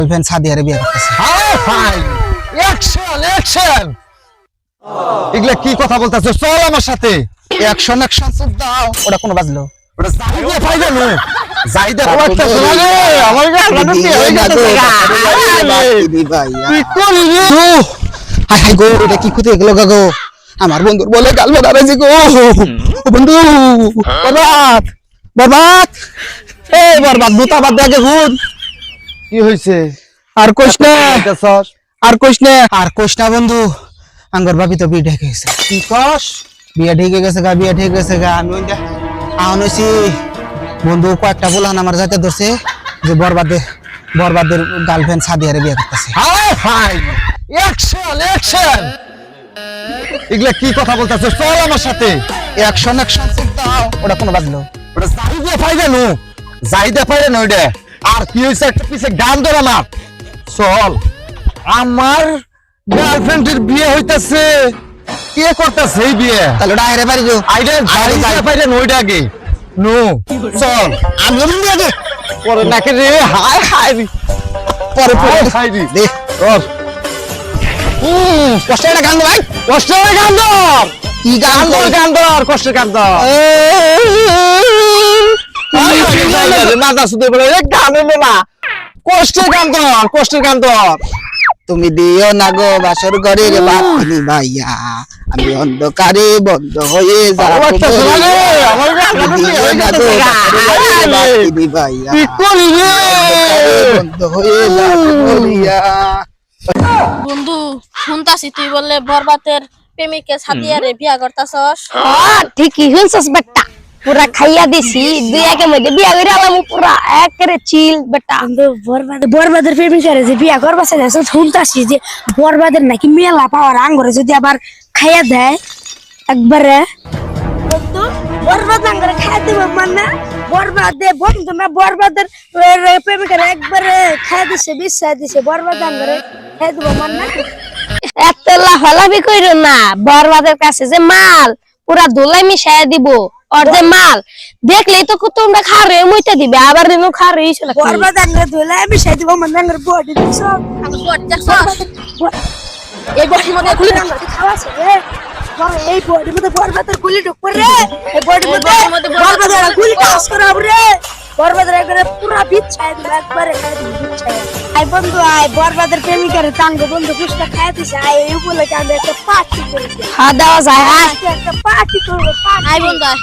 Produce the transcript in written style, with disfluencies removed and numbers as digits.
Girlfriend সাদিয়ারে বিয়ে করতেছে। হায় হায় action action এগুলা কি কথা বলতাছো? চল আমার সাথে। অ্যাকশন অ্যাকশন সব দাও, ওটা কোনো বাজলো? ওটা জাইদে ফাইদে নো জাইদে কয়েকটা শোনা রে আমার গাড়ি কি হয়ে গেছে তুই কোন রে? হাই হাই গো, এটা কি করতে গেল গো? আমার বন্ধুর বলে গার্লফ্রেন্ড আরেছে গো। ও বন্ধু, বরবাদ বরবাদ, এই বরবাদ দুটাবাদ দেখে হুন। কি হইছে? আর কইস না, কইতাছস? আর কইস না, আর কইস না বন্ধু। আঙ্গর ভাবি তো বিয়ে ঢেকে গেছে। কি কস? বিয়ে ঢেকে গেছে গা, বিয়ে ঢেকে গেছে গা। আমি ওইটা আহনছি বন্ধু, কয়েকটা বলহান আমার যাইতে ধরছে যে বরবাদের গার্লফ্রেন্ড সাদিয়ারে বিয়ে করতেছে। হায় হায় অ্যাকশন অ্যাকশন এগুলা কি কথা বলতাছো? চল আমার সাথে। অ্যাকশন অ্যাকশন সব দাও, ওটা কোনো বাজলো? ওটা জাইদে ফাইদে নো জাইদে ফাইদে নো ওটা। আর কি হইছে? একটা পিছে গান ধরে আমার। চল। আমার গার্লফ্রেন্ডের বিয়ে হইতাছে। কে করতেছে এই বিয়ে? তাহলে ওটা আইরে পারি গো। আইডা জাইদে ফাইদে নো ওটা আগে নো। চল। আমি বন্ধু আগে পরে নাকি রে হায় হায় রে। পরে পরে হায় রে দে। চল। কষ্ট একটা গান দে ভাই। কষ্টের গান ধর। কি গান গান ধর গান ধর কষ্টের গান ধর। মাথা শুধু বলে গান হলো না। কষ্টের গান ধর কষ্টের গান ধর। তুমি দিও না গো বাসর ঘরের বাতি ভাইয়া, আমি অন্ধকারে বন্ধ হয়ে যাব। একটা শোনা রে, আমার গান দিও না গো বাসর ঘরের বাতি ভাইয়া, কি করি রে? বন্ধ হয়ে যাব বলিয়া। বন্ধু শুনতাছি তুই বললে বরবাদের প্রেমিকে সাদিয়ারে বিয়া করতাছস। ঠিকই শুনছস বেটা, পুরা খাইয়া দিছি। দুই একের মধ্যে বিয়া করে আলাম পুরা একেবারে চিল বেটা। বরবাদের প্রেমিকারে যে বিয়া করবা চাইছে, শুনতাছি যে বরবাদের নাকি মেলা পাওয়ার আঙ্গরে যদি আবার খাইয়া দেয় একবারে বন্ধু, বরবাদ আঙ্গরে খাইয়া দেব মানে বরবাদে বন্ধু না, বরবাদের প্রেমিকারে একবারে খাইয়া দিছে, বিশ্বাস দিছে বরবাদ আঙ্গরে খাইয়া দেব মানে। এত লাফালাফি কইরো না, বরবাদের কাছে যে মাল পুরা ধুলাই মিশাইয়া দিব। ওর যে মাল দেখলেই তো তোমরা খারে মুইতে দিবে, আবার দিনও খারে ইসে না। বরবাদ আঙ্গরে ধুলে আমি সাই দিব মানে আঙ্গরে বডি দিছ। আমি বড় দেখছস এই বডির মধ্যে গুলি আঙ্গরে খাওয়াছে রে। এই বডির মধ্যে বরবাদের গুলি ঢুকবে রে। এই বডির মধ্যে বরবাদের গুলি টাচ করাব রে। বরবাদের একবারে পুরা বিছায় দিবে, একবারে খাই দিবে বিছায়। আই বন্ধু আই, বরবাদের প্রেমিকারে তাঙ্গ বন্ধু কুষ্টা খাই দিছে। আই এই বলে কান্দে একটা পার্টি করবে। খাওয়া দাওয়া যায়। একটা পার্টি করবে। আই বন্ধু আয়।